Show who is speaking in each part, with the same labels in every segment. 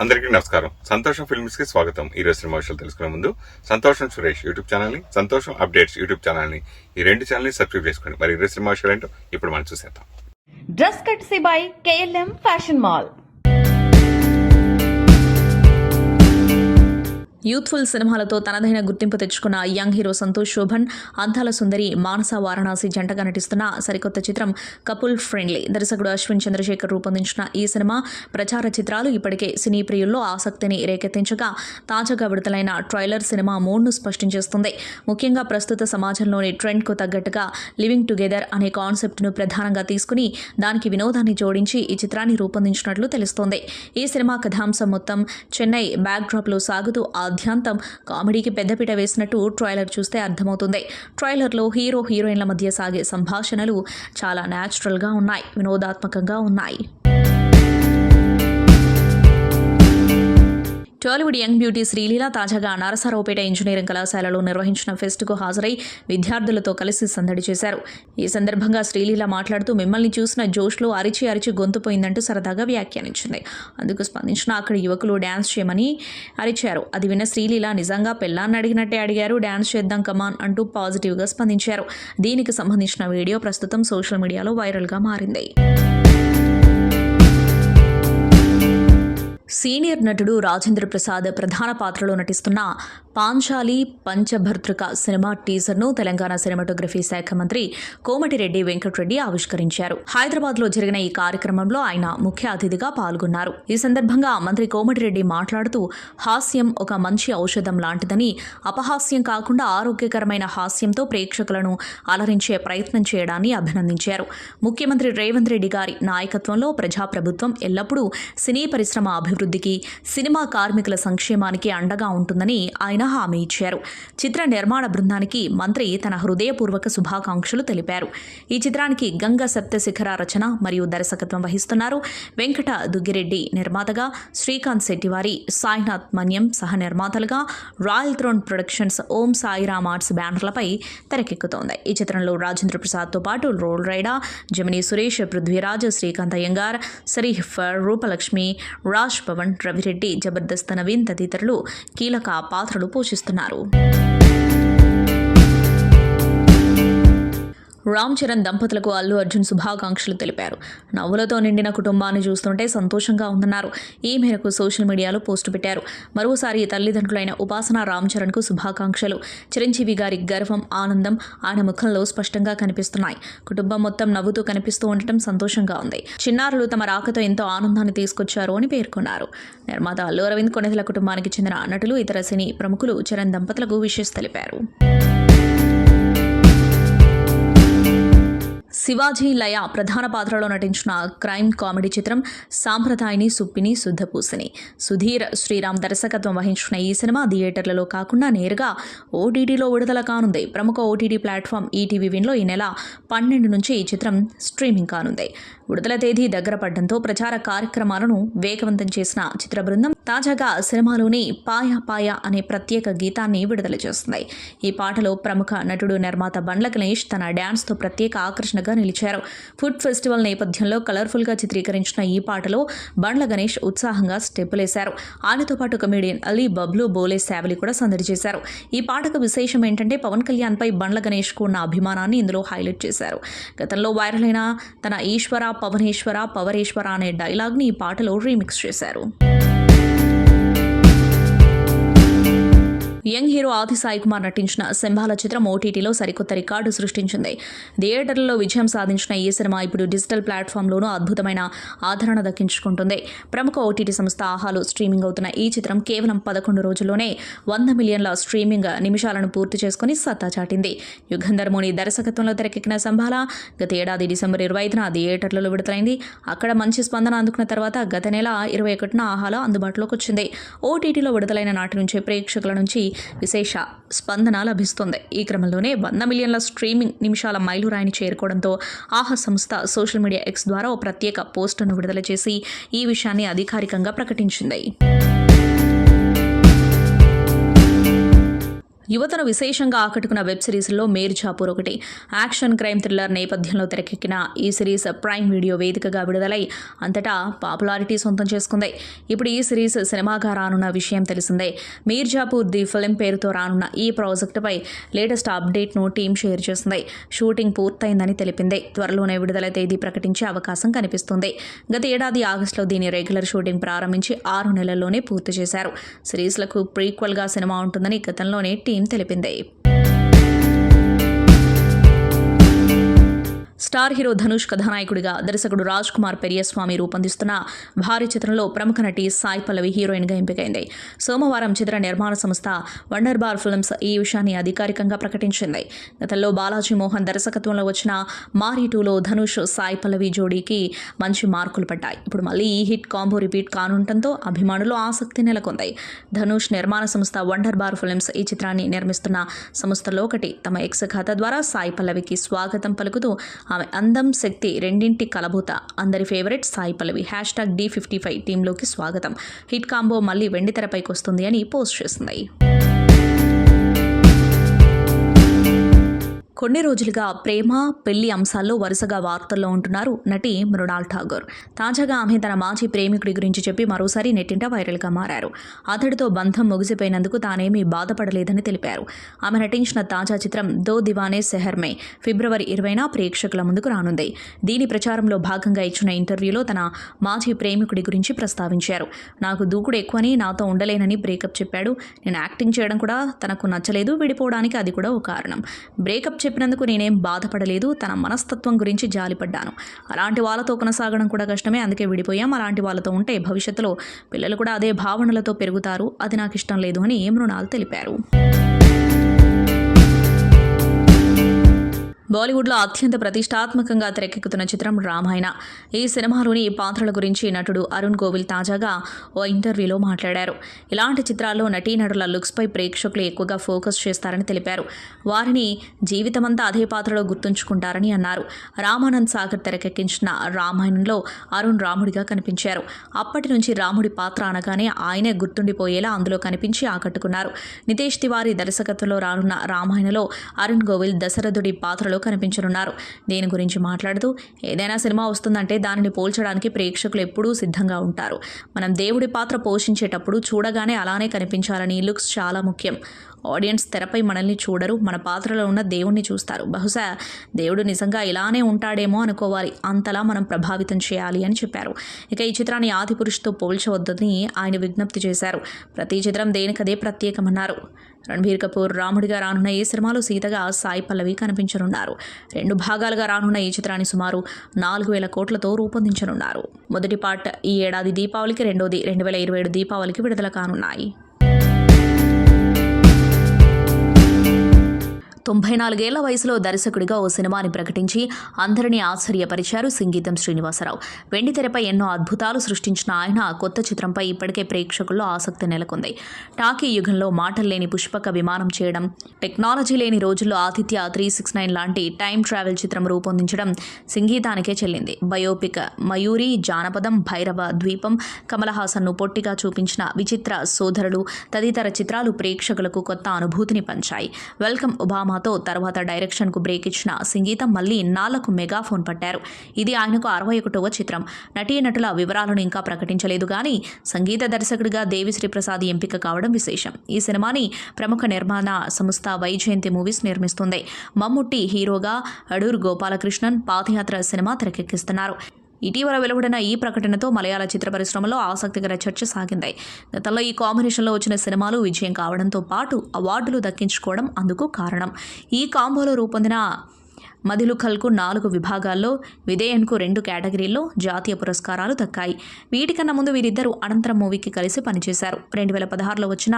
Speaker 1: అందరికీ నమస్కారం. సంతోషం ఫిల్మ్స్ కి స్వాగతం. ఈ రోజు సినిమా విషయాలు తెలుసుకునే ముందు సంతోషం సురేష్ యూట్యూబ్ ఛానల్ ని, సంతోషం అప్డేట్స్ యూట్యూబ్ ఛానల్ ని, ఈ రెండు ఛానల్ ని సబ్స్క్రైబ్ చేసుకోండి. మరి ఈ రోజు సినిమా విషయాలు ఏంటో ఇప్పుడు మనం చూసేద్దాం.
Speaker 2: Dress కట్సీ by KLM fashion mall. Youthful సినిమాలతో తనదైన గుర్తింపు తెచ్చుకున్న యంగ్ హీరో సంతోష్ శోభన్, అందాల సుందరి మానస వారణాసి జంటగా నటిస్తున్న సరికొత్త చిత్రం కపుల్ ఫ్రెండ్లీ. దర్శకుడు అశ్విన్ చంద్రశేఖర్ రూపొందించిన ఈ సినిమా ప్రచార చిత్రాలు ఇప్పటికే సినీ ప్రియుల్లో ఆసక్తిని రేకెత్తించగా, తాజాగా విడుదలైన ట్రైలర్ సినిమా మూడ్ను స్పష్టం చేస్తుంది. ముఖ్యంగా ప్రస్తుత సమాజంలోని ట్రెండ్కు తగ్గట్టుగా లివింగ్ టుగెదర్ అనే కాన్సెప్ట్ను ప్రధానంగా తీసుకుని దానికి వినోదాన్ని జోడించి ఈ చిత్రాన్ని రూపొందించినట్లు తెలుస్తోంది. ఈ సినిమా కథాంశం మొత్తం చెన్నై బ్యాక్డ్రాప్లో సాగుతూ ఆద్యంతం కామెడీకి పెద్దపీట వేసినట్టు ట్రైలర్ చూస్తే అర్థమవుతుంది. ట్రైలర్లో హీరో హీరోయిన్ల మధ్య సాగే సంభాషణలు చాలా న్యాచురల్గా ఉన్నాయి, వినోదాత్మకంగా ఉన్నాయి. టాలీవుడ్ యంగ్ బ్యూటీ శ్రీలీల తాజాగా నరసరావుపేట ఇంజనీరింగ్ కళాశాలలో నిర్వహించిన ఫెస్ట్కు హాజరై విద్యార్థులతో కలిసి సందడి చేశారు. ఈ సందర్భంగా శ్రీలీల మాట్లాడుతూ, మిమ్మల్ని చూసిన జోష్లో అరిచి అరిచి గొంతుపోయిందంటూ సరదాగా వ్యాఖ్యానించింది. అందుకు స్పందించిన అక్కడి యువకులు డ్యాన్స్ చేయమని అరిచారు. అది విన్న శ్రీలీల, నిజంగా పెళ్ళాన్ని అడిగినట్టే అడిగారు, డ్యాన్స్ చేద్దాం కమాన్ అంటూ పాజిటివ్గా స్పందించారు. దీనికి సంబంధించిన వీడియో ప్రస్తుతం సోషల్ మీడియాలో వైరల్గా మారింది. సీనియర్ నటుడు రాజేంద్ర ప్రసాద్ ప్రధాన పాత్రలో నటిస్తున్న పాంచాలి పంచభర్తృక సినిమా టీజర్ను తెలంగాణ సినిమాటోగ్రఫీ శాఖ మంత్రి కోమటిరెడ్డి వెంకటరెడ్డి ఆవిష్కరించారు. హైదరాబాద్లో జరిగిన ఈ కార్యక్రమంలో ఆయన ముఖ్య అతిథిగా పాల్గొన్నారు. ఈ సందర్భంగా మంత్రి కోమటిరెడ్డి మాట్లాడుతూ, హాస్యం ఒక మంచి ఔషధం లాంటిదని, అపహాస్యం కాకుండా ఆరోగ్యకరమైన హాస్యంతో ప్రేక్షకులను అలరించే ప్రయత్నం చేయడాన్ని అభినందించారు. ముఖ్యమంత్రి రేవంత్ రెడ్డి గారి నాయకత్వంలో ప్రజాప్రభుత్వం ఎల్లప్పుడూ సినీ పరిశ్రమ అభివృద్ధికి, సినిమా కార్మికుల సంక్షేమానికి అండగా ఉంటుందని ఆయన హామీ ఇచ్చారు. చిత్ర నిర్మాణ బృందానికి మంత్రి తన హృదయపూర్వక శుభాకాంక్షలు తెలిపారు. ఈ చిత్రానికి గంగ సప్తశిఖర రచన మరియు దర్శకత్వం వహిస్తున్నారు. వెంకట దుగ్గిరెడ్డి నిర్మాతగా, శ్రీకాంత్ శెట్టివారి, సాయినాథ్ మన్యం సహ నిర్మాతలుగా, రాయల్ థ్రోన్ ప్రొడక్షన్స్, ఓం సాయిరామ్ ఆర్ట్స్ బ్యానర్లపై తెరకెక్కుతోంది. ఈ చిత్రంలో రాజేంద్ర ప్రసాద్తో పాటు రోల్ రైడా, జమినీ సురేష్, పృథ్వీరాజ్, శ్రీకాంత్ అయ్యంగార్, సరీఫ్, రూపలక్ష్మి, రాజ్ పవన్, రవిరెడ్డి, జబర్దస్త్ నవీన్ తదితరులు కీలక పాత్రలు పోషిస్తున్నారు. రామ్ చరణ్ దంపతులకు అల్లు అర్జున్ శుభాకాంక్షలు తెలిపారు. నవ్వులతో నిండిన కుటుంబాన్ని చూస్తుంటే సంతోషంగా ఉందన్నారు. ఈ మేరకు సోషల్ మీడియాలో పోస్టు పెట్టారు. మరోసారి తల్లిదండ్రులైన ఉపాసన, రామ్ చరణ్కు శుభాకాంక్షలు. చిరంజీవి గారి గర్వం, ఆనందం ఆయన ముఖంలో స్పష్టంగా కనిపిస్తున్నాయి. కుటుంబం మొత్తం నవ్వుతూ కనిపిస్తూ ఉండటం సంతోషంగా ఉంది. చిన్నారులు తమ రాకతో ఎంతో ఆనందాన్ని తీసుకొచ్చారు అని పేర్కొన్నారు. నిర్మాత అల్లు అరవింద్, కొణిదెల కుటుంబానికి చెందిన నటులు, ఇతర సినీ ప్రముఖులు చరణ్ దంపతులకు విషెస్ తెలిపారు. శివాజీ లయ ప్రధాన పాత్రలో నటించిన క్రైమ్ కామెడీ చిత్రం సాంప్రదాయని సుప్పిని శుద్ధపూసని. సుధీర్ శ్రీరామ్ దర్శకత్వం వహించిన ఈ సినిమా థియేటర్లలో కాకుండా నేరుగా ఓటీటీలో విడుదల కానుంది. ప్రముఖ ఓటీటీ ప్లాట్ఫామ్ ఈటీవీ విన్లో ఈ నెల 12 నుంచి ఈ చిత్రం స్ట్రీమింగ్ కానుంది. విడుదల తేదీ దగ్గర పడడంతో ప్రచార కార్యక్రమాలను వేగవంతం చేసిన చిత్ర బృందం తాజాగా సినిమాలోని పాయా పాయా అనే ప్రత్యేక గీతాన్ని విడుదల చేస్తుంది. ఈ పాటలో ప్రముఖ నటుడు, నిర్మాత బండ్ల గణేష్ తన డ్యాన్స్తో ప్రత్యేక ఆకర్షణగా నిలిచారు. ఫుడ్ ఫెస్టివల్ నేపథ్యంలో కలర్ఫుల్గా చిత్రీకరించిన ఈ పాటలో బండ్ల గణేష్ ఉత్సాహంగా స్టెప్పులేశారు. ఆయనతో పాటు కమెడియన్ అలీ, బబ్లు, బోలే, శావలి కూడా సందడి చేశారు. ఈ పాటకు విశేషం ఏంటంటే పవన్ కళ్యాణ్ పై బండ్ల గణేష్కు ఉన్న అభిమానాన్ని ఇందులో హైలైట్ చేశారు. గతంలో వైరల్ అయిన తన ఈశ్వర పవనేశ్వర పవరేశ్వర అనే డైలాగ్ని ఈ పాటలో రీమిక్స్ చేశారు. యంగ్ హీరో ఆది సాయి కుమార్ నటించిన సింబాల చిత్రం ఓటీటీలో సరికొత్త రికార్డు సృష్టించింది. థియేటర్లలో విజయం సాధించిన ఈ సినిమా ఇప్పుడు డిజిటల్ ప్లాట్ఫామ్లోనూ అద్భుతమైన ఆదరణ దక్కించుకుంటుంది. ప్రముఖ ఓటీటీ సంస్థ ఆహాలో స్ట్రీమింగ్ అవుతున్న ఈ చిత్రం కేవలం 11 రోజుల్లోనే 100 మిలియన్ల స్ట్రీమింగ్ నిమిషాలను పూర్తి చేసుకుని సత్తా చాటింది. యుగంధర్ మోని దర్శకత్వంలో తెరకెక్కిన సంబాల గత ఏడాది డిసెంబర్ 25న థియేటర్లలో విడుదలైంది. అక్కడ మంచి స్పందన అందుకున్న తర్వాత గత నెల 21న ఆహాలో అందుబాటులోకి వచ్చింది. ఓటీటీలో విడుదలైన నాటి నుంచే ప్రేక్షకుల నుంచి విశేష స్పందన లభిస్తుంది. ఈ క్రమంలోనే 100 మిలియన్ల స్ట్రీమింగ్ నిమిషాల మైలురాయిని చేరుకోవడంతో ఆహా సంస్థ సోషల్ మీడియా ఎక్స్ ద్వారా ఓ ప్రత్యేక పోస్టును విడుదల చేసి ఈ విషయాన్ని అధికారికంగా ప్రకటించింది. యువతను విశేషంగా ఆకట్టుకున్న వెబ్ సిరీస్లో మీర్జాపూర్ ఒకటి. యాక్షన్ క్రైమ్ థ్రిల్లర్ నేపథ్యంలో తెరకెక్కిన ఈ సిరీస్ ప్రైమ్ వీడియో వేదికగా విడుదలై అంతటా పాపులారిటీ సొంతం చేసుకుంది. ఇప్పుడు ఈ సిరీస్ సినిమాగా రానున్న విషయం తెలిసిందే. మీర్జాపూర్ ది ఫిల్మ్ పేరుతో రానున్న ఈ ప్రాజెక్టుపై లేటెస్ట్ అప్డేట్ను టీం షేర్ చేసింది. షూటింగ్ పూర్తయిందని తెలిపింది. త్వరలోనే విడుదల తేదీ ప్రకటించే అవకాశం కనిపిస్తుంది. గత ఏడాది ఆగస్టులో దీని రెగ్యులర్ షూటింగ్ ప్రారంభించి 6 నెలల్లోనే పూర్తి చేశారు. సిరీస్లకు ప్రీక్వెల్గా సినిమా ఉంటుందని గతంలోనే టీం తెలిపింది. స్టార్ హీరో ధనుష్ కథానాయకుడిగా దర్శకుడు రాజ్ కుమార్ పెరియస్వామి రూపొందిస్తున్న భారీ చిత్రంలో ప్రముఖ నటి సాయి పల్లవి హీరోయిన్గా ఎంపికైంది. సోమవారం చిత్ర నిర్మాణ సంస్థ వండర్ బార్ ఫిల్మ్స్ ఈ విషయాన్ని అధికారికంగా ప్రకటించింది. గతంలో బాలాజీ మోహన్ దర్శకత్వంలో వచ్చిన మారీ 2లో ధనుష్ సాయి పల్లవి జోడీకి మంచి మార్కులు పడ్డాయి. ఇప్పుడు మళ్ళీ ఈ హిట్ కాంబో రిపీట్ కానుండటంతో అభిమానులు ఆసక్తి నెలకొంది. ధనుష్ నిర్మాణ సంస్థ వండర్ బార్ ఫిల్మ్స్ ఈ చిత్రాన్ని నిర్మిస్తున్న సంస్థలో ఒకటి. తమ ఎక్స్ ఖాతా ద్వారా సాయి పల్లవికి స్వాగతం పలుకుతూ ఆమె అందం, శక్తి రెండింటి కలబోత, అందరి ఫేవరెట్ సాయి పల్లవి #D55 టీంలోకి స్వాగతం. హిట్ కాంబో మళ్ళీ వెండితెరపైకి వస్తుంది అని పోస్ట్ చేసింది. కొన్ని రోజులుగా ప్రేమ, పెళ్లి అంశాల్లో వరుసగా వార్తల్లో ఉంటున్నారు నటి మృణాల్ ఠాగూర్. తాజాగా ఆమె తన మాజీ ప్రేమికుడి గురించి చెప్పి మరోసారి నెట్టింట వైరల్గా మారారు. అతడితో బంధం ముగిసిపోయినందుకు తానేమీ బాధపడలేదని తెలిపారు. ఆమె నటించిన తాజా చిత్రం దో దివానే సెహర్ మే ఫిబ్రవరి 20న ప్రేక్షకుల ముందుకు రానుంది. దీని ప్రచారంలో భాగంగా ఇచ్చిన ఇంటర్వ్యూలో తన మాజీ ప్రేమికుడి గురించి ప్రస్తావించారు. నాకు దూకుడు ఎక్కువని, నాతో ఉండలేనని బ్రేకప్ చెప్పాడు. నేను యాక్టింగ్ చేయడం కూడా తనకు నచ్చలేదు. విడిపోవడానికి అది కూడా ఓ కారణం. బ్రేకప్ చెప్పినందుకు నేనేం బాధపడలేదు. తన మనస్తత్వం గురించి జాలిపడ్డాను. అలాంటి వాళ్ళతో కొనసాగడం కూడా కష్టమే, అందుకే విడిపోయాం. అలాంటి వాళ్ళతో ఉంటే భవిష్యత్తులో పిల్లలు కూడా అదే భావనలతో పెరుగుతారు. అది నాకు ఇష్టం లేదు అని మృణాల్ తెలిపారు. బాలీవుడ్లో అత్యంత ప్రతిష్టాత్మకంగా తెరకెక్కుతున్న చిత్రం రామాయణ. ఈ సినిమాలోని పాత్రల గురించి నటుడు అరుణ్ గోవిల్ తాజాగా ఓ ఇంటర్వ్యూలో మాట్లాడారు. ఇలాంటి చిత్రాల్లో నటీనటుల లుక్స్పై ప్రేక్షకులు ఎక్కువగా ఫోకస్ చేస్తారని తెలిపారు. వారిని జీవితమంతా అదే పాత్రలో గుర్తుంచుకుంటారని అన్నారు. రామానంద్ సాగర్ తెరకెక్కించిన రామాయణంలో అరుణ్ రాముడిగా కనిపించారు. అప్పటి నుంచి రాముడి పాత్ర అనగానే ఆయనే గుర్తుండిపోయేలా అందులో కనిపించి ఆకట్టుకున్నారు. నితేష్ తివారీ దర్శకత్వంలో రానున్న రామాయణలో అరుణ్ గోవిల్ దశరథుడి పాత్రలో కనిపించనున్నారు. దీని గురించి మాట్లాడుతూ, ఏదైనా సినిమా వస్తుందంటే దానిని పోల్చడానికి ప్రేక్షకులు ఎప్పుడూ సిద్ధంగా ఉంటారు. మనం దేవుడి పాత్ర పోషించేటప్పుడు చూడగానే అలానే కనిపించాలని లుక్స్ చాలా ముఖ్యం. ఆడియన్స్ తెరపై మనల్ని చూడరు, మన పాత్రలో ఉన్న దేవుణ్ణి చూస్తారు. బహుశా దేవుడు నిజంగా ఇలానే ఉంటాడేమో అనుకోవాలి. అంతలా మనం ప్రభావితం చేయాలి అని చెప్పారు. ఇక ఈ చిత్రాన్ని ఆదిపురుషుతో పోల్చవద్దని ఆయన విజ్ఞప్తి చేశారు. ప్రతి చిత్రం దేనికదే ప్రత్యేకమన్నారు. రణబీర్ కపూర్ రాముడిగా రానున్న ఈ సినిమాలో సీతగా సాయి పల్లవి కనిపించనున్నారు. 2 భాగాలుగా రానున్న ఈ చిత్రాన్ని సుమారు 4,000 కోట్లతో రూపొందించనున్నారు. మొదటి పార్ట్ ఈ ఏడాది దీపావళికి, రెండోది 2027 దీపావళికి విడుదల కానున్నాయి. 94 ఏళ్ల వయసులో దర్శకుడిగా ఓ సినిమాని ప్రకటించి అందరినీ ఆశ్చర్యపరిచారు సింగీతం శ్రీనివాసరావు. వెండితెరపై ఎన్నో అద్భుతాలు సృష్టించిన ఆయన కొత్త చిత్రంపై ఇప్పటికే ప్రేక్షకుల్లో ఆసక్తి నెలకొంది. టాకీ యుగంలో మాటలు లేని పుష్పక విమానం చేయడం, టెక్నాలజీ లేని రోజుల్లో ఆదిత్య 369 లాంటి టైం ట్రావెల్ చిత్రం రూపొందించడం సింగీతానికే చెల్లింది. బయోపిక్ మయూరి, జానపదం, భైరవ ద్వీపం, కమల్ హాసన్ను పొట్టిగా చూపించిన విచిత్ర సోదరులు తదితర చిత్రాలు ప్రేక్షకులకు కొత్త అనుభూతిని పంచాయి. వెల్కమ్ ఒబామా తో తర్వాత డైరెక్షన్కు బ్రేక్ ఇచ్చిన సంగీతం మళ్లీ ఇన్నాళ్లకు మెగాఫోన్ పట్టారు. ఇది ఆయనకు 61వ చిత్రం. నటీనటుల వివరాలను ఇంకా ప్రకటించలేదు కానీ సంగీత దర్శకుడిగా దేవిశ్రీ ప్రసాద్ ఎంపిక కావడం విశేషం. ఈ సినిమాని ప్రముఖ నిర్మాణ సంస్థ వైజయంతి మూవీస్ నిర్మిస్తుంది. మమ్ముట్టి హీరోగా, అడూర్ గోపాలకృష్ణన్ పాదయాత్ర సినిమా తెరకెక్కిస్తున్నారు. ఇటీవల వెలువడిన ఈ ప్రకటనతో మలయాళ చిత్ర పరిశ్రమలో ఆసక్తికర చర్చ సాగింది. గతంలో ఈ కాంబినేషన్లో వచ్చిన సినిమాలు విజయం కావడంతో పాటు అవార్డులు దక్కించుకోవడం అందుకు కారణం. ఈ కాంబోలో రూపొందిన మదిలుఖల్కు 4 విభాగాల్లో, విధేయన్కు 2 కేటగిరీల్లో జాతీయ పురస్కారాలు దక్కాయి. వీటికన్నా ముందు వీరిద్దరూ అనంతరం మూవీకి కలిసి పనిచేశారు. 2016లో వచ్చిన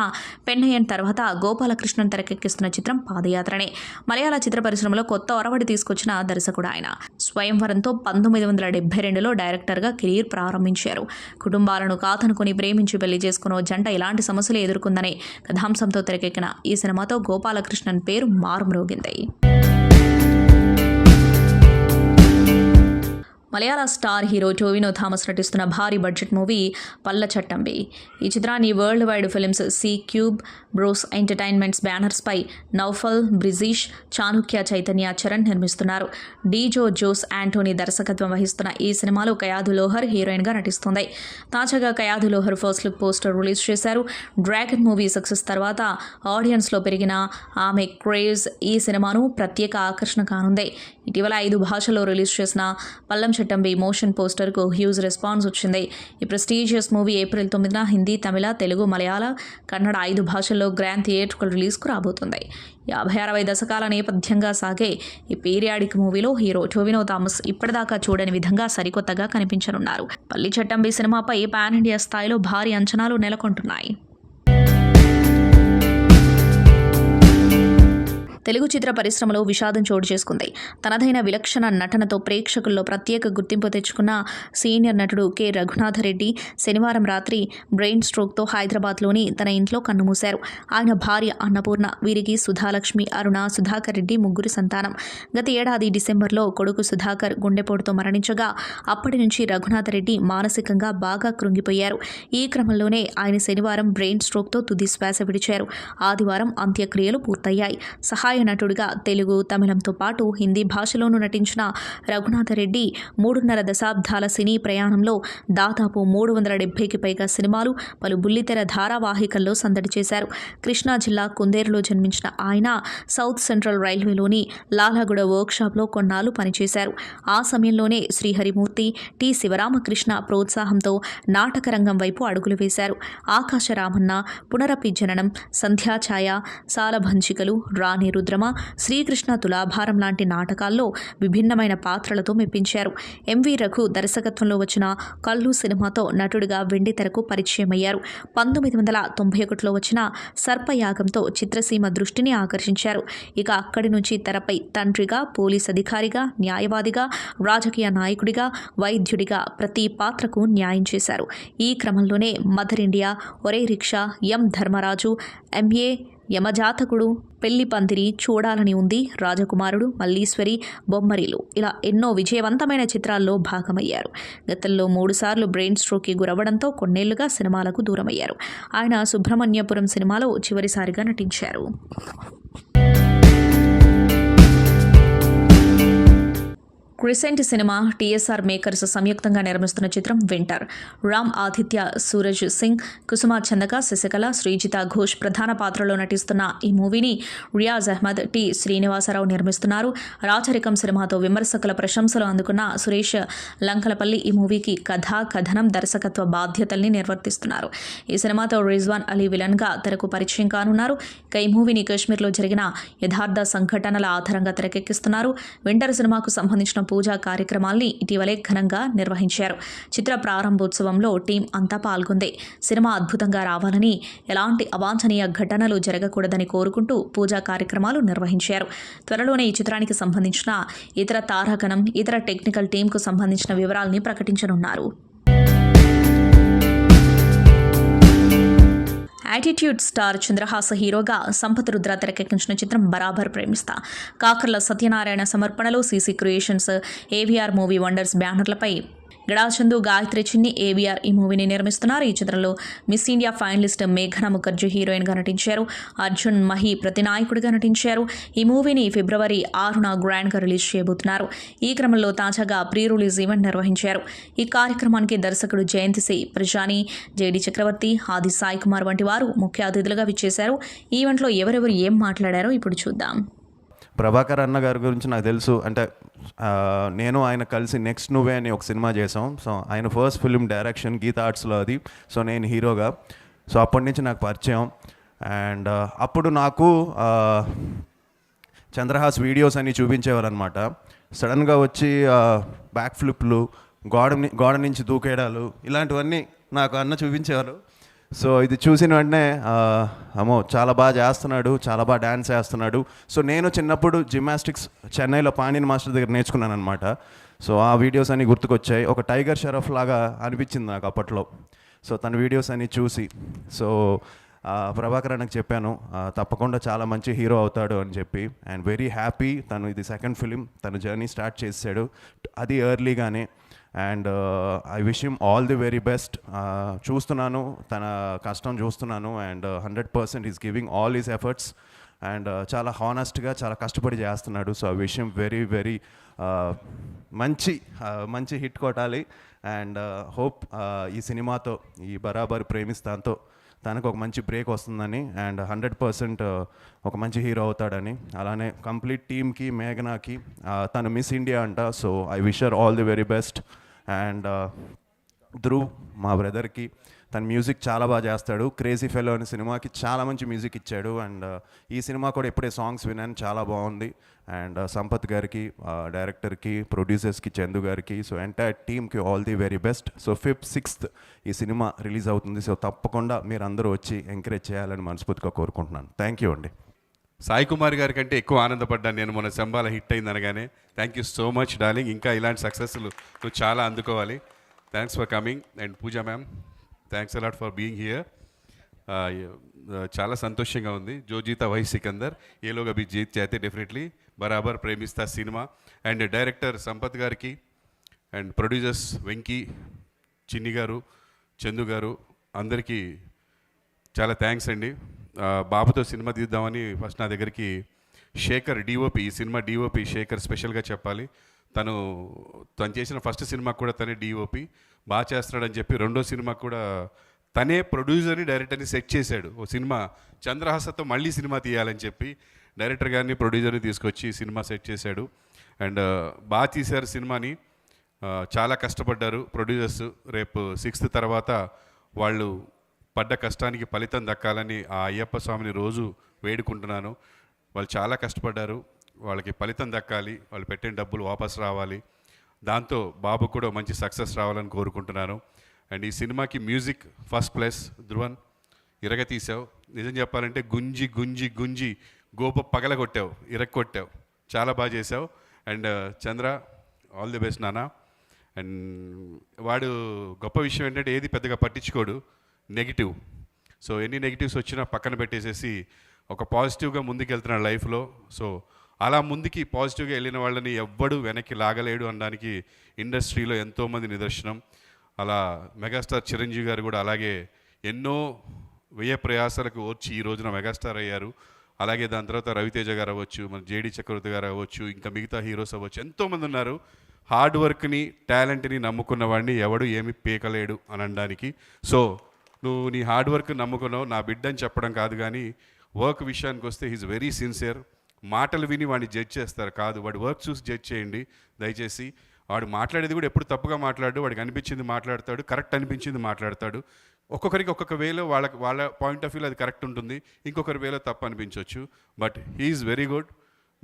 Speaker 2: పెన్నయ్యన్ తర్వాత గోపాలకృష్ణన్ తెరకెక్కిస్తున్న చిత్రం పాదయాత్రనే. మలయాళ చిత్ర పరిశ్రమలో కొత్త ఒరవడి తీసుకొచ్చిన దర్శకుడు ఆయన. స్వయంవరంతో 1972లో డైరెక్టర్గా కెరీర్ ప్రారంభించారు. కుటుంబాలను కాదనుకుని ప్రేమించి పెళ్లి చేసుకున్న జంట ఇలాంటి సమస్యలు ఎదుర్కొందనే కథాంశంతో తెరకెక్కిన ఈ సినిమాతో గోపాలకృష్ణన్ పేరు మారుమ్రోగింది. Malayala star hero Tovino Thomas నటిస్తున్న భారీ బడ్జెట్ మూవీ పల్ల చట్టంబి. ఈ చిత్రాన్ని world wide films, C cube, bros entertainments బ్యానర్స్పై నౌఫల్, బ్రిజీష్, చాణుక్య చైతన్య చరణ్ నిర్మిస్తున్నారు. డీజో జోస్ యాంటోనీ దర్శకత్వం వహిస్తున్న ఈ సినిమాలో కయాదు లోహర్ హీరోయిన్గా నటిస్తుంది. తాజాగా Kayadu Lohar first look poster release చేశారు. డ్రాగన్ మూవీ సక్సెస్ తర్వాత ఆడియన్స్లో పెరిగిన ఆమె క్రేజ్ ఈ సినిమాను ప్రత్యేక ఆకర్షణ కానుంది. ఇటీవల 5 భాషల్లో రిలీజ్ చేసిన పల్లం చట్టంబి మోషన్ పోస్టర్కు హ్యూజ్ రెస్పాన్స్ వచ్చింది. ఈ ప్రెస్టీజియస్ మూవీ ఏప్రిల్ 9న హిందీ, తమిళ, తెలుగు, మలయాళ, కన్నడ 5 భాషల్లో గ్రాండ్ థియేట్రికల్ రిలీజ్కు రాబోతుంది. 50-60 దశకాల నేపథ్యంగా సాగే ఈ పీరియాడిక్ మూవీలో హీరో టోవినో థామస్ ఇప్పటిదాకా చూడని విధంగా సరికొత్తగా కనిపించనున్నారు. పల్లి చట్టంబి సినిమాపై పాన్ ఇండియా స్థాయిలో భారీ అంచనాలు నెలకొంటున్నాయి. తెలుగు చిత్ర పరిశ్రమలో విషాదం చోటు చేసుకుంది. తనదైన విలక్షణ నటనతో ప్రేక్షకుల్లో ప్రత్యేక గుర్తింపు తెచ్చుకున్న సీనియర్ నటుడు కె. రఘునాథరెడ్డి శనివారం రాత్రి బ్రెయిన్ స్ట్రోక్తో హైదరాబాద్లోని తన ఇంట్లో కన్నుమూశారు. ఆయన భార్య అన్నపూర్ణ, వీరికి సుధాలక్ష్మి, అరుణ, సుధాకర్ రెడ్డి ముగ్గురు సంతానం. గత ఏడాది డిసెంబర్లో కొడుకు సుధాకర్ గుండెపోటుతో మరణించగా అప్పటి నుంచి రఘునాథరెడ్డి మానసికంగా బాగా కృంగిపోయారు. ఈ క్రమంలోనే ఆయన శనివారం బ్రెయిన్ స్ట్రోక్తో తుది శ్వాస విడిచారు. ఆదివారం అంత్యక్రియలు పూర్తయ్యాయి. సహాయ నటుడిగా తెలుగు, తమిళంతో పాటు హిందీ భాషలోనూ నటించిన రఘునాథరెడ్డి 3.5 దశాబ్దాల సినీ ప్రయాణంలో దాదాపు 370కి పైగా సినిమాలు, పలు బుల్లితెర ధారావాహికల్లో సందడి చేశారు. కృష్ణా జిల్లా కుందేరులో జన్మించిన ఆయన సౌత్ సెంట్రల్ రైల్వేలోని లాలాగూడ వర్క్షాప్లో కొన్నాళ్లు పనిచేశారు. ఆ సమయంలోనే శ్రీహరిమూర్తి, టి. శివరామకృష్ణ ప్రోత్సాహంతో నాటకరంగం వైపు అడుగులు వేశారు. ఆకాశరామన్న, పునరపి జననం, సంధ్యాఛాయ, సాలభంచికలు, రాణి రుద్రమ, శ్రీకృష్ణ తులాభారం లాంటి నాటకాల్లో విభిన్నమైన పాత్రలతో మెప్పించారు. ఎంవి రఘు దర్శకత్వంలో వచ్చిన కళ్ళు సినిమాతో నటుడిగా వెండితెరకు పరిచయమయ్యారు. 1991లో వచ్చిన సర్పయాగంతో చిత్రసీమ దృష్టిని ఆకర్షించారు. ఇక అక్కడి నుంచి తెరపై తండ్రిగా, పోలీస్ అధికారిగా, న్యాయవాదిగా, రాజకీయ నాయకుడిగా, వైద్యుడిగా ప్రతి పాత్రకు న్యాయం చేశారు. ఈ క్రమంలోనే మదర్ ఇండియా, ఒరే రిక్షా, ఎం ధర్మరాజు, ఎంఏ యమజాతకుడు, పెళ్లి పందిరి, చూడాలని ఉంది, రాజకుమారుడు, మల్లీశ్వరి, బొమ్మరిలు ఇలా ఎన్నో విజయవంతమైన చిత్రాల్లో భాగమయ్యారు. గతంలో 3 సార్లు బ్రెయిన్ స్ట్రోక్కి గురవ్వడంతో కొన్నేళ్లుగా సినిమాలకు దూరమయ్యారు. ఆయన సుబ్రహ్మణ్యపురం సినిమాలో చివరిసారిగా నటించారు. క్రిసెంట్ సినిమా, టీఎస్ఆర్ మేకర్స్ సంయుక్తంగా నిర్మిస్తున్న చిత్రం వింటర్. రామ్ ఆదిత్య, సూరజ్ సింగ్, కుసుమ చందక, శశికళ, శ్రీజిత ఘోష్ ప్రధాన పాత్రలో నటిస్తున్న ఈ మూవీని రియాజ్ అహ్మద్, టి. శ్రీనివాసరావు నిర్మిస్తున్నారు. రాచరికం సినిమాతో విమర్శకుల ప్రశంసలు అందుకున్న సురేష్ లంకలపల్లి ఈ మూవీకి కథ, కథనం, దర్శకత్వ బాధ్యతల్ని నిర్వర్తిస్తున్నారు. ఈ సినిమాతో రిజ్వాన్ అలీ విలన్గా తెరకు పరిచయం కానున్నారు. ఇక ఈ మూవీని కాశ్మీర్లో జరిగిన యథార్థ సంఘటనల ఆధారంగా తెరకెక్కిస్తున్నారు. వింటర్ సినిమాకు సంబంధించిన పూజా కార్యక్రమాల్ని ఇటీవలే ఘనంగా నిర్వహించారు. చిత్ర ప్రారంభోత్సవంలో టీం అంతా పాల్గొంది. సినిమా అద్భుతంగా రావాలని, ఎలాంటి అవాంఛనీయ ఘటనలు జరగకూడదని కోరుకుంటూ పూజా కార్యక్రమాలు నిర్వహించారు. త్వరలోనే ఈ చిత్రానికి సంబంధించిన ఇతర తారాగణం, ఇతర టెక్నికల్ టీంకు సంబంధించిన వివరాల్ని ప్రకటించనున్నారు. యాటిట్యూడ్ స్టార్ చంద్రహాస హీరోగా సంపత్ రుద్ర తెరకెక్కించిన చిత్రం బరాబర్ ప్రేమిస్తా. కాకర్ల సత్యనారాయణ సమర్పణలో CC creations, AVR movie wonders బ్యానర్లపై గడాచందు, గాయత్రి చిన్ని, ఏవిఆర్ ఈ మూవీని నిర్మిస్తున్నారు. ఈ చిత్రంలో మిస్ ఇండియా ఫైనలిస్ట్ మేఘనా ముఖర్జీ హీరోయిన్గా నటించారు. అర్జున్ మహి ప్రతినాయకుడిగా నటించారు. ఈ మూవీని ఫిబ్రవరి 6న గ్రాండ్గా రిలీజ్ చేయబోతున్నారు. ఈ క్రమంలో తాజాగా ప్రీ రిలీజ్ ఈవెంట్ నిర్వహించారు. ఈ కార్యక్రమానికి దర్శకుడు జయంతిసి ప్రజాని, జేడి చక్రవర్తి, ఆది సాయి కుమార్ వంటి వారు ముఖ్య అతిథులుగా విచ్చేశారు. ఈ ఈవెంట్లో ఎవరెవరు ఏం మాట్లాడారో ఇప్పుడు చూద్దాం.
Speaker 3: ప్రభాకర్ అన్న గారి గురించి నాకు తెలుసు. అంటే నేను ఆయన కలిసి నెక్స్ట్ నువ్వే అని ఒక సినిమా చేసాం. సో ఆయన ఫస్ట్ ఫిల్మ్ డైరెక్షన్ గీతా ఆర్ట్స్లో అది. సో నేను హీరోగా. సో అప్పటి నుంచి నాకు పరిచయం. అండ్ అప్పుడు నాకు చంద్రహాస్ వీడియోస్ అన్ని చూపించేవారు అనమాట. సడన్గా వచ్చి బ్యాక్ ఫ్లిప్లు, గోడ నుంచి దూకేయడాలు ఇలాంటివన్నీ నాకు అన్న చూపించేవారు. సో ఇది చూసిన వెంటనే అమ్మో చాలా బాగా చేస్తున్నాడు, చాలా బాగా డ్యాన్స్ చేస్తున్నాడు. సో నేను చిన్నప్పుడు జిమ్నాస్టిక్స్ చెన్నైలో పాణిని మాస్టర్ దగ్గర నేర్చుకున్నాను అనమాట. సో ఆ వీడియోస్ అన్నీ గుర్తుకొచ్చాయి. ఒక టైగర్ షరఫ్ లాగా అనిపించింది నాకు అప్పట్లో. సో తన వీడియోస్ అన్నీ చూసి సో ప్రభాకర్ అన్నకు చెప్పాను తప్పకుండా చాలా మంచి హీరో అవుతాడు అని చెప్పి. And very happy. తను ఇది సెకండ్ ఫిలిం, తన జర్నీ స్టార్ట్ చేసాడు అది ఎర్లీగానే. And I wish him all the very best. చూస్తున్నాను తన కష్టం చూస్తున్నాను, and 100% is giving all his efforts, and చాలా హానెస్ట్గా చాలా కష్టపడి చేస్తున్నాడు. సో ఆ విషయం వెరీ వెరీ మంచి హిట్ కొట్టాలి. అండ్ హోప్ ఈ సినిమాతో, ఈ బరాబర్ ప్రేమిస్తాంతో తనకు ఒక మంచి బ్రేక్ వస్తుందని, అండ్ 100% ఒక మంచి హీరో అవుతాడని. అలానే కంప్లీట్ టీమ్కి, మేఘనాకి, తను మిస్ ఇండియా అంట. So I wish her all the very best. And Dhruv మా బ్రదర్కి, తన మ్యూజిక్ చాలా బాగా చేస్తాడు. క్రేజీ ఫెలో అనే సినిమాకి చాలా మంచి మ్యూజిక్ ఇచ్చాడు, అండ్ ఈ సినిమా కూడా ఇప్పుడే సాంగ్స్ విన్నాను, చాలా బాగుంది. అండ్ సంపత్ గారికి, డైరెక్టర్కి, ప్రొడ్యూసర్స్కి, చందు గారికి, సో ఎంటైర్ టీమ్కి all the very best. So 5th 6th ఈ సినిమా రిలీజ్ అవుతుంది. సో తప్పకుండా మీరు అందరూ వచ్చి ఎంకరేజ్ చేయాలని మనస్ఫూర్తిగా కోరుకుంటున్నాను. థ్యాంక్ యూ అండి.
Speaker 4: సాయి కుమార్ గారి కంటే ఎక్కువ ఆనందపడ్డాను నేను మొన్న శంబాల హిట్ అయింది అనగానే. Thank you so much darling, ఇంకా ఇలాంటి సక్సెస్లు నువ్వు చాలా అందుకోవాలి. Thanks for coming. And Pooja ma'am, thanks a lot for being here. చాలా సంతోషంగా ఉంది. జో జీతా వహీ సికందర్, ఏలోగా బి జీత్ చేతే డెఫినెట్లీ బరాబర్ ప్రేమిస్తా సినిమా. అండ్ డైరెక్టర్ సంపత్ గారికి, అండ్ ప్రొడ్యూసర్స్ వెంకీ, చిన్ని గారు, చందు గారు, అందరికీ చాలా థ్యాంక్స్ అండి. బాబుతో సినిమా తీద్దామని ఫస్ట్ నా దగ్గరికి శేఖర్ డిఓపి, ఈ సినిమా డిఓపి శేఖర్ స్పెషల్గా చెప్పాలి. తను చేసిన ఫస్ట్ సినిమా కూడా తనే డిఓపి, బాగా చేస్తున్నాడని చెప్పి రెండో సినిమా కూడా తనే ప్రొడ్యూసర్ని, డైరెక్టర్ని సెట్ చేశాడు. ఓ సినిమా చంద్రహాసతో మళ్ళీ సినిమా తీయాలని చెప్పి డైరెక్టర్ గారిని, ప్రొడ్యూసర్ని తీసుకొచ్చి సినిమా సెట్ చేశాడు. అండ్ బాగా తీశారు సినిమాని. చాలా కష్టపడ్డారు ప్రొడ్యూసర్స్. రేపు 6th తర్వాత వాళ్ళు పడ్డ కష్టానికి ఫలితం దక్కాలని ఆ అయ్యప్ప స్వామిని రోజు వేడుకుంటున్నాను. వాళ్ళు చాలా కష్టపడ్డారు, వాళ్ళకి ఫలితం దక్కాలి, వాళ్ళు పెట్టిన డబ్బులు వాపస్ రావాలి, దాంతో బాబు కూడా మంచి సక్సెస్ రావాలని కోరుకుంటున్నాను. అండ్ ఈ సినిమాకి మ్యూజిక్ ఫస్ట్ ప్లేస్ ధ్రువన్, ఇరగ తీసావు. నిజం చెప్పాలంటే గుంజి గుంజి గుంజి గోప పగలగొట్టావు, ఇరగొట్టావు, చాలా బాగా చేసావు. And Chandra, all the best నాన్న. అండ్ వాడు గొప్ప విషయం ఏంటంటే ఏది పెద్దగా పట్టించుకోడు, నెగిటివ్. సో ఎన్ని నెగిటివ్స్ వచ్చినా పక్కన పెట్టేసేసి ఒక పాజిటివ్గా ముందుకు వెళ్తున్నాడు లైఫ్లో. సో అలా ముందుకి పాజిటివ్గా వెళ్ళిన వాళ్ళని ఎవ్వడు వెనక్కి లాగలేడు అనడానికి ఇండస్ట్రీలో ఎంతోమంది నిదర్శనం. అలా మెగాస్టార్ చిరంజీవి గారు కూడా అలాగే ఎన్నో వ్యయ ప్రయాసాలకు వచ్చి ఈ రోజున మెగాస్టార్ అయ్యారు. అలాగే దాని తర్వాత రవితేజ గారు అవ్వచ్చు, మన జేడి చక్రవర్తి గారు అవ్వచ్చు, ఇంకా మిగతా హీరోస్ అవ్వచ్చు, ఎంతోమంది ఉన్నారు. హార్డ్ వర్క్ని, టాలెంట్ని నమ్ముకున్న వాడిని ఎవడు ఏమి పీకలేడు అని అనడానికి. సో నువ్వు నీ హార్డ్ వర్క్ నమ్ముకున్నావు, నా బిడ్డ అని చెప్పడం కాదు, కానీ వర్క్ విషయానికి వస్తే హీజ్ వెరీ సిన్సియర్. మాటలు విని వాడిని జడ్జ్ చేస్తారు కాదు, వాడి వర్క్ చూసి జడ్జ్ చేయండి దయచేసి. వాడు మాట్లాడేది కూడా ఎప్పుడు తప్పుగా మాట్లాడు, వాడికి అనిపించింది మాట్లాడతాడు, కరెక్ట్ అనిపించింది మాట్లాడతాడు. ఒక్కొక్కరికి ఒక్కొక్క వేలో వాళ్ళ పాయింట్ ఆఫ్ వ్యూలో అది కరెక్ట్ ఉంటుంది, ఇంకొకరి వేలో తప్పు అనిపించవచ్చు. But he's very good.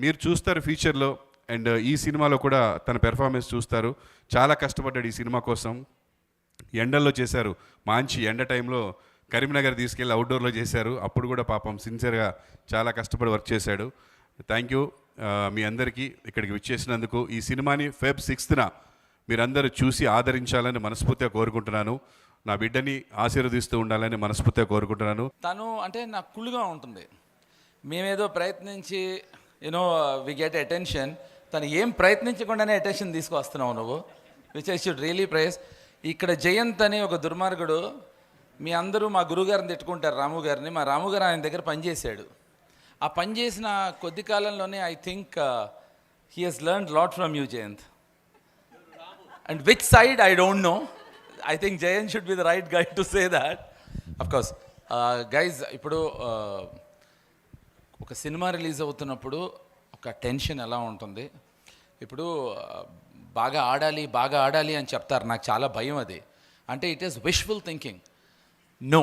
Speaker 4: మీరు చూస్తారు ఫ్యూచర్లో. అండ్ ఈ సినిమాలో కూడా తన పెర్ఫార్మెన్స్ చూస్తారు. చాలా కష్టపడ్డాడు ఈ సినిమా కోసం. ఎండల్లో చేశారు, మంచి ఎండ టైంలో కరీంనగర్ తీసుకెళ్ళి అవుట్డోర్లో చేశారు. అప్పుడు కూడా పాపం సిన్సియర్గా చాలా కష్టపడి వర్క్ చేశాడు. థ్యాంక్ యూ మీ అందరికీ ఇక్కడికి విచ్చేసినందుకు. ఈ సినిమాని Feb 6th మీరందరూ చూసి ఆదరించాలని మనస్ఫూర్తిగా కోరుకుంటున్నాను. నా బిడ్డని ఆశీర్వదిస్తూ ఉండాలని మనస్ఫూర్తిగా కోరుకుంటున్నాను.
Speaker 5: తను అంటే నాకు కుళ్ళుగా ఉంటుంది. మేమేదో ప్రయత్నించి యూనో వి గెట్ అటెన్షన్, తను ఏం ప్రయత్నించకుండానే అటెన్షన్ తీసుకొస్తున్నావు నువ్వు, which I should really praise. ఇక్కడ జయంత్ అని ఒక దుర్మార్గుడు, మీ అందరూ మా గురుగారిని తిట్టుకుంటారు, రాము గారిని. మా రాము గారు ఆయన దగ్గర పనిచేశాడు. ఆ పనిచేసిన కొద్ది కాలంలోనే I think he has learned lot from you Jayant. And which side I don't know. I think Jayan should be the right guy to say that. Of course, guys, ఇప్పుడు ఒక సినిమా రిలీజ్ అవుతున్నప్పుడు ఒక టెన్షన్ ఎలా ఉంటుంది. ఇప్పుడు బాగా ఆడాలి అని చెప్తారు, నాకు చాలా భయం అది. అంటే it is wishful thinking. No,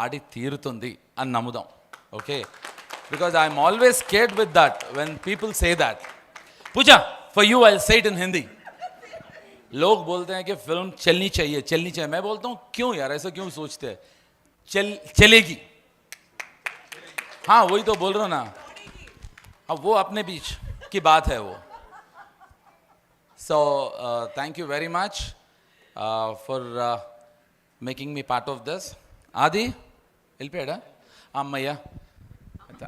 Speaker 5: ఆడి తీరుతుంది అని నమ్ముదాం. Okay, because I'm always scared with that when people say that. Pooja, for you I will say it in Hindi. लोग बोलते हैं कि फिल्म चलनी चाहिए. मैं बोलता हूँ क्यों यार, ऐसा क्यों सोचते हैं? चलेगी. हाँ वही तो बोल रहा हूँ ना. अब वो अपने बीच की बात है वो. So thank you very much for making me part of this. ఆది వెళ్ళిపోయాడా? అమ్మయ్య,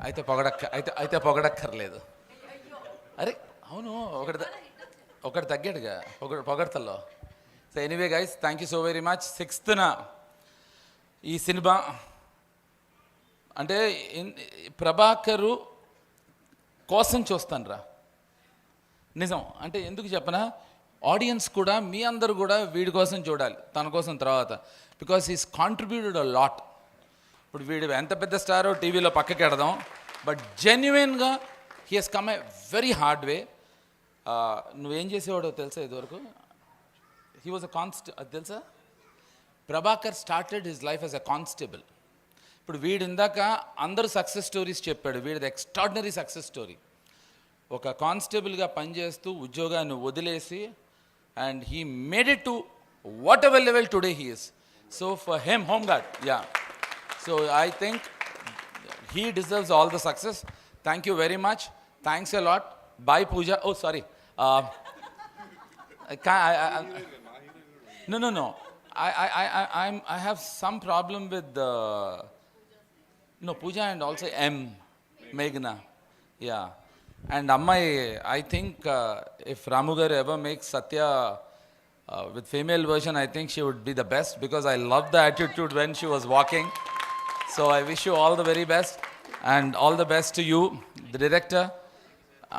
Speaker 5: అయితే పొగడక్కర్లేదు. అరే అవును, ఒకటి ఒకటి తగ్గాడుగా పొగడతల్లో. So anyway guys, thank you so very much. 6th ఈ సినిమా అంటే ప్రభాకరు కోసం చూస్తాను నిజం. అంటే ఎందుకు చెప్పనా, ఆడియన్స్ కూడా, మీ అందరూ కూడా వీడి కోసం చూడాలి, తన కోసం తర్వాత. Because he's contributed a lot. ఇప్పుడు వీడు ఎంత పెద్ద స్టారో టీవీలో పక్కకి ఎడదాం, బట్ జెన్యున్గా he has come a very hard way. నువ్వేం చేసేవాడో తెలుసా ఇదివరకు? హీ వాజ్ అ అది తెలుసా? Prabhakar started his life as a constable. ఇప్పుడు వీడు ఇందాక అందరూ సక్సెస్ స్టోరీస్ చెప్పాడు, వీడిది ఎక్స్ట్రాడినరీ సక్సెస్ స్టోరీ. ఒక కానిస్టేబుల్గా పనిచేస్తూ ఉద్యోగాన్ని వదిలేసి, and he made it to whatever level today he is. So for him, home guard, yeah. So I think he deserves all the success. Thank you very much. Thanks a lot. Bye Pooja. Oh sorry, no. I have some problem with Pooja and also Meghna. Yeah. And Ammai, I think if Ramu garu ever makes Satya with female version, I think she would be the best, because I love the attitude when she was walking. So I wish you all the very best, and all the best to you, the director.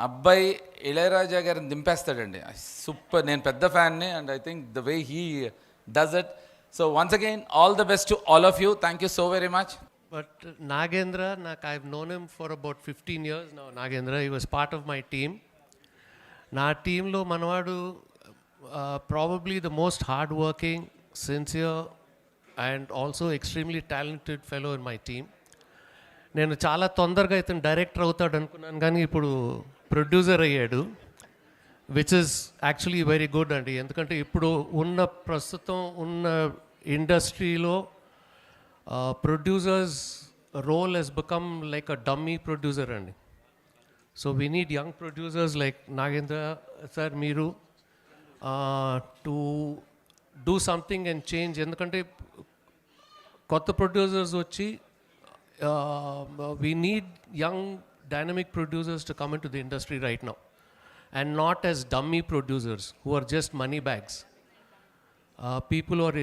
Speaker 5: అబ్బాయి ఇళయరాజా గారిని దింపేస్తాడండి. Super. నేను పెద్ద ఫ్యాన్ని, and I think the way he does it. So once again all the best to all of you. Thank you so very much.
Speaker 6: But Nagendra, I've known him for about 15 years now. Nagendra, he was part of my team. Na team lo manavadu probably the most hardworking, sincere, and also extremely talented fellow in my team. నేను చాలా తొందరగా ఇతను director అవుతాడు అనుకున్నాను, కానీ ఇప్పుడు producer అయ్యాడు, which is actually very good అండి. ఎందుకంటే ఇప్పుడు ప్రస్తుతం ఉన్న ఇండస్ట్రీలో producers role has become like a dummy producer అండి. So we need young producers like Nagendra sir, మీరు to do something and change. ఎందుకంటే కొత్త ప్రొడ్యూసర్స్ వచ్చి we need young dynamic producers to come into the industry right now, and not as dummy producers who are just money bags. People who are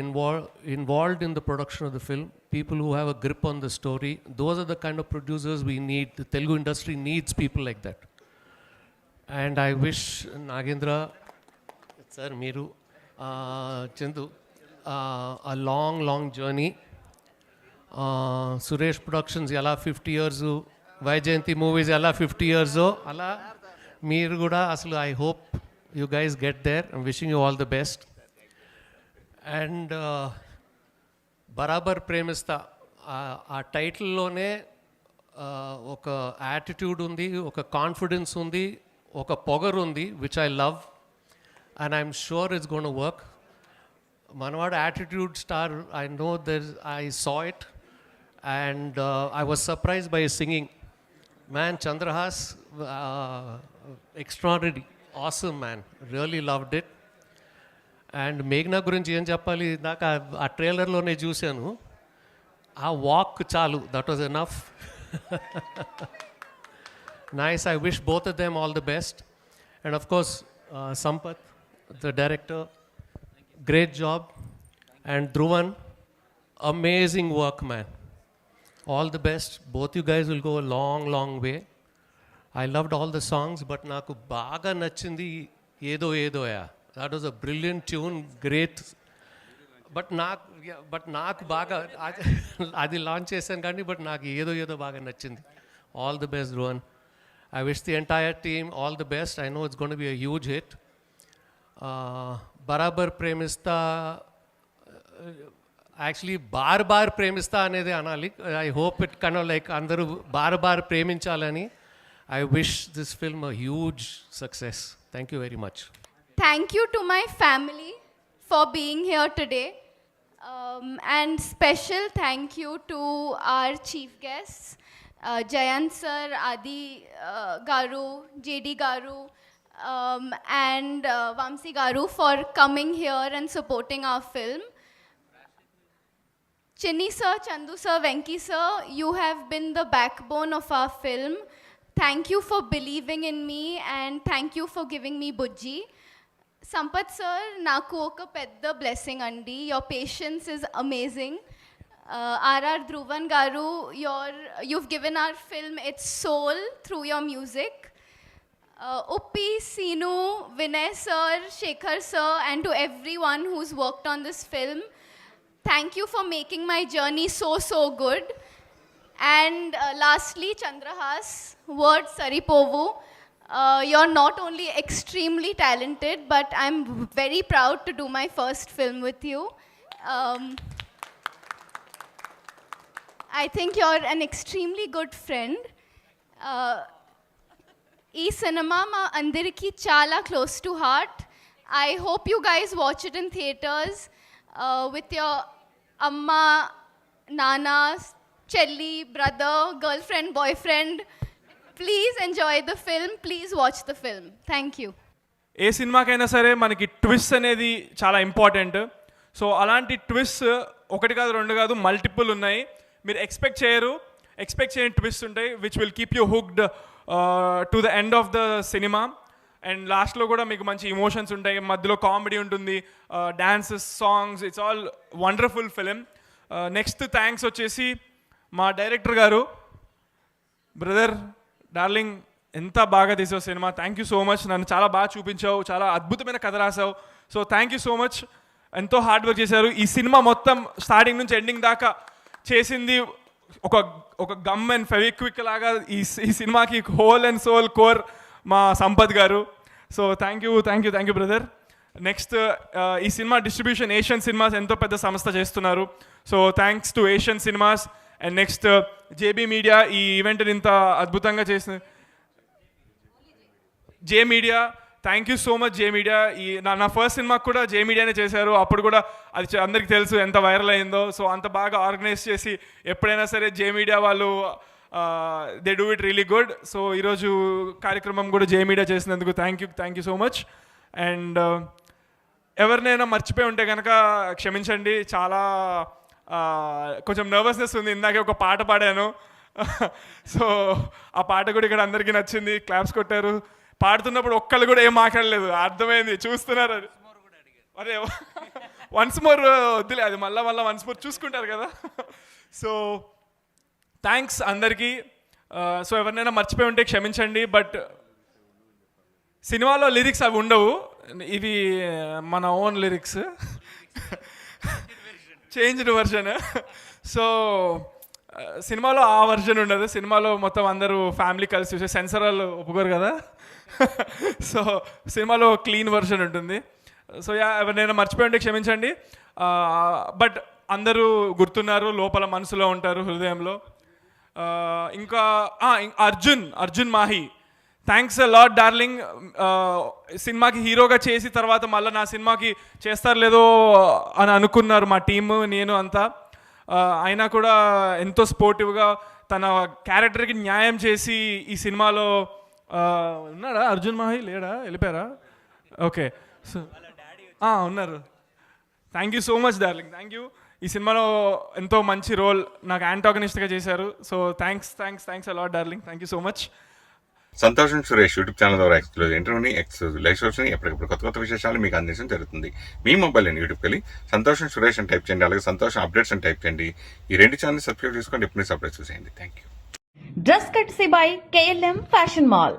Speaker 6: involved in the production of the film, people who have a grip on the story, those are the kind of producers we need. The Telugu industry needs people like that. And I wish Nagendra sir, Meeru, Chindu, a long journey. Suresh productions ఎలా 50 years, Vyjayanthi movies ఎలా 50 years, అలా మీరు కూడా అసలు I hope you guys get there. I'm wishing you all the best. And బరాబర్ ప్రేమిస్తా, ఆ టైటిల్లోనే ఒక యాటిట్యూడ్ ఉంది, ఒక కాన్ఫిడెన్స్ ఉంది, ఒక పొగరు ఉంది, which I love, and I'm sure it's gonna టు వర్క్. మనవాడు attitude star, I know I saw it. And I was surprised by his singing. Man, Chandrahas, extraordinary, awesome man. Really loved it. And Meghna గురించి ఏం చెప్పాలి, నాకు ఆ ట్రైలర్లోనే చూశాను. ఆ వాక్ చాలు, that was enough. Nice. I wish both of them all the best. And of course Sampath, the director, great job. And Dhruvan, amazing work, man. All the best. Both you guys will go a long way. I loved all the songs, but naku baga nachindi Edo Ya. That was a brilliant tune, great. But నాకు బాగా అది launch చేశాను కానీ, but నాకు ఏదో బాగా నచ్చింది. All the best, Dhruvan. I wish the entire team all the best. I know it's going to be a huge hit. బరాబర్ ప్రేమిస్తా, యాక్చువల్లీ బార్ ప్రేమిస్తా అనేది అనాలి. I hope it kind of like అందరూ బార్ ప్రేమించాలని. I wish this film a huge success. Thank you very much.
Speaker 7: Thank you to my family for being here today. And special thank you to our chief guests, Jayant sir, Adi Garu, JD Garu, and Vamsi Garu for coming here and supporting our film. Chinni sir, Chandu sir, Venki sir, you have been the backbone of our film. Thank you for believing in me, and thank you for giving me Bujji. Sampath sir, నాకు ఒక పెద్ద blessing అండి. Your patience is amazing. R.R. Dhruvan garu, you've given our film its soul through your music. Uppi, Sinu, Vinay sir, Shekhar sir, and to everyone who's worked on this film, thank you for making my journey so good. And lastly, Chandrahas, word Saripovu. You're not only extremely talented, but I'm very proud to do my first film with you. I think you're an extremely good friend. ఈ సినిమా మా అందరికీ చాలా close to heart. I hope you guys watch it in theatres with your అమ్మ, నాన్న, చెల్లి, brother, girl friend, boy friend. Please enjoy the film, please watch the film. Thank you.
Speaker 8: ఏ సినిమాకైనా సరే మనకి ట్విస్ట్ అనేది చాలా ఇంపార్టెంట్. సో అలాంటి ట్విస్ట్ ఒకటి కాదు, రెండు కాదు, మల్టిపుల్ ఉన్నాయి. మీరు ఎక్స్పెక్ట్ చేయని ట్విస్ట్ ఉంటాయి which will keep you hooked to the end of the సినిమా. అండ్ లాస్ట్లో కూడా మీకు మంచి ఇమోషన్స్ ఉంటాయి, మధ్యలో కామెడీ ఉంటుంది, dances, songs, it's all wonderful film. Next thanks వచ్చేసి మా డైరెక్టర్ గారు. బ్రదర్, డార్లింగ్, ఎంత బాగా తీసావు సినిమా. Thank you so much. నన్ను చాలా బాగా చూపించావు, చాలా అద్భుతమైన కథ రాసావు. So thank you so much. ఎంతో హార్డ్ వర్క్ చేశారు. ఈ సినిమా మొత్తం స్టార్టింగ్ నుంచి ఎండింగ్ దాకా చేసింది ఒక గమ్ అండ్ ఫెవిక్విక్ లాగా ఈ సినిమాకి హోల్ అండ్ సోల్ కోర్ మా సంపత్ గారు. So thank you brother. Next ఈ సినిమా డిస్ట్రిబ్యూషన్ ఏషియన్ సినిమాస్ ఎంతో పెద్ద సంస్థ చేస్తున్నారు. So thanks to Asian cinemas. And next JB media ఈ ఈవెంట్ని ఇంత అద్భుతంగా చేసిన జే media. Thank you so much J media. ఈ నా ఫస్ట్ సినిమాకి కూడా జే మీడియానే చేశారు. అప్పుడు కూడా అది అందరికీ తెలుసు ఎంత వైరల్ అయిందో. సో అంత బాగా ఆర్గనైజ్ చేసి ఎప్పుడైనా సరే జే మీడియా వాళ్ళు they do it really good. So ఈరోజు కార్యక్రమం కూడా జే మీడియా చేసినందుకు thank you so much. And ఎవరినైనా మర్చిపోయి ఉంటే కనుక క్షమించండి. చాలా కొంచెం నర్వస్నెస్ ఉంది. ఇందాకే ఒక పాట పాడాను. సో ఆ పాట కూడా ఇక్కడ అందరికీ నచ్చింది, క్లాప్స్ కొట్టారు. పాడుతున్నప్పుడు ఒక్కళ్ళు కూడా ఏం మాట్లాడలేదు, అర్థమైంది, చూస్తున్నారు. అదే వన్స్ మోర్ వద్దులే, అది మళ్ళీ వన్స్ మోర్ చూసుకుంటారు కదా. సో థ్యాంక్స్ అందరికీ. సో ఎవరినైనా మర్చిపోయి ఉంటే క్షమించండి. బట్ సినిమాలో లిరిక్స్ అవి ఉండవు, ఇవి మన own lyrics, changed version. So సినిమాలో ఆ వర్షన్ ఉండదు. సినిమాలో మొత్తం అందరూ ఫ్యామిలీ కలిసి చూసే, సెన్సార్ వాళ్ళు ఒప్పుకోరు కదా. సో సినిమాలో క్లీన్ వర్షన్ ఉంటుంది. సో ఎవరినైనా మర్చిపోయి ఉంటే క్షమించండి. బట్ అందరూ గుర్తున్నారు, లోపల మనసులో ఉంటారు, హృదయంలో. ఇంకా Arjun Mahe, thanks a lot darling. సినిమాకి హీరోగా చేసి తర్వాత మళ్ళీ నా సినిమాకి చేస్తారు లేదో అని అనుకున్నారు మా టీము, నేను అంతా. అయినా కూడా ఎంతో స్పోర్టివ్గా తన క్యారెక్టర్కి న్యాయం చేసి ఈ సినిమాలో ఉన్నాడా అర్జున్ మాహి? లేడా, వెళ్ళిపోయారా? ఓకే, సో ఉన్నారు. Thank you so much darling, thank you. ఈ సినిమాలో ఎంతో మంచి రోల్ నాకు యాంటాగనిస్ట్గా చేశారు. So thanks a lot darling, thank you so much.
Speaker 1: సంతోషం సురేష్ యూట్యూబ్ ఛానల్ ద్వారా ఎక్స్క్లూజివ్ ఇంటర్వ్యూని, ఎక్స్క్లూజివ్ లైవ్ షోస్ని, ఎప్పటికప్పుడు కొత్త విశేషాలు మీకు అందించడం జరుగుతుంది. మీ మొబైల్ అని యూట్యూబ్కి వెళ్ళి సంతోషం సురేష్ అని టైప్ చేయండి, అలాగే సంతోషం అప్డేట్స్ అని టైప్ చేయండి. ఈ రెండు ఛానల్ సబ్స్క్రైబ్ చేసుకోండి, ఎప్పుడు సబ్స్క్రైబ్ చూసేయండి. Thank you.
Speaker 9: Dress కట్సీ by KLM fashion mall.